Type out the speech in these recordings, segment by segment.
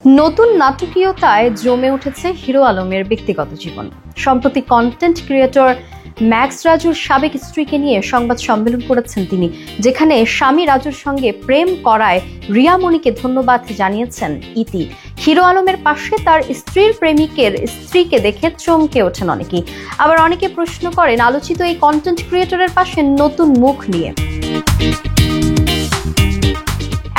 নতুন নাটকীয়তায় জমে উঠেছে হিরো আলমের ব্যক্তিগত জীবন। সম্প্রতি কন্টেন্ট ক্রিয়েটর ম্যাক্স রাজুর সাবেক স্ত্রীকে নিয়ে সংবাদ সম্মেলন করেছেন তিনি, যেখানে স্বামী রাজুর সঙ্গে প্রেম করায় রিয়া মনিকে ধন্যবাদ জানিয়েছেন ইতি। হিরো আলমের পাশে তার স্ত্রীর প্রেমিকের স্ত্রীকে দেখে চমকে ওঠেন অনেকেই। আবার অনেকে প্রশ্ন করেন আলোচিত এই কন্টেন্ট ক্রিয়েটরের পাশে নতুন মুখ নিয়ে।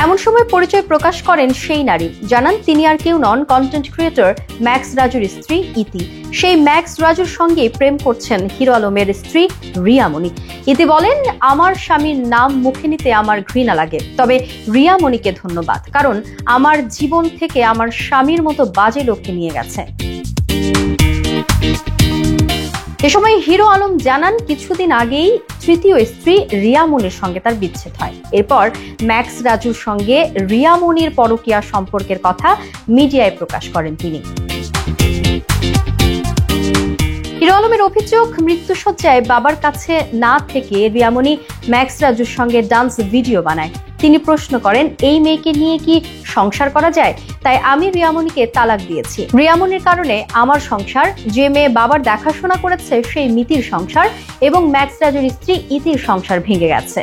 এমন সময় পরিচয় প্রকাশ করেন সেই নারী, জানান তিনি আর কেউ নন, কন্টেন্ট ক্রিয়েটর ম্যাক্স রাজুর স্ত্রী ইতি। সেই ম্যাক্স রাজুর সঙ্গে প্রেম করছেন হিরো আলমের স্ত্রী রিয়া মনি। ইতি বলেন, আমার স্বামীর নাম মুখে নিতে আমার ঘৃণা লাগে, তবে রিয়া মনিকে ধন্যবাদ, কারণ আমার জীবন থেকে আমার স্বামীর মতো বাজে লোককে নিয়ে গেছে। এ সময় হিরো আলম জানান, কিছুদিন আগেই তৃতীয় স্ত্রী রিয়া মনির সঙ্গে তার বিচ্ছেদ হয়। এরপর ম্যাক্স রাজুর সঙ্গে রিয়া মনির পরকীয়া সম্পর্কের কথা মিডিয়ায় প্রকাশ করেন তিনি। হিরো আলমের অভিযোগ, মৃত্যুশয্যায় বাবার কাছে না থেকে রিয়া মনি ম্যাক্স রাজুর সঙ্গে ডান্স ভিডিও বানায়। তিনি প্রশ্ন করেন, এই মেয়েকে নিয়ে কি সংসার করা যায়? তাই আমি রিয়া মনিকে তালাক দিয়েছি। রিয়া মনির কারণে আমার সংসার, যে মেয়ে বাবার দেখাশোনা করেছে সেই মিতির সংসার এবং ম্যাক্স রাজুর স্ত্রী ইতির সংসার ভেঙে গেছে।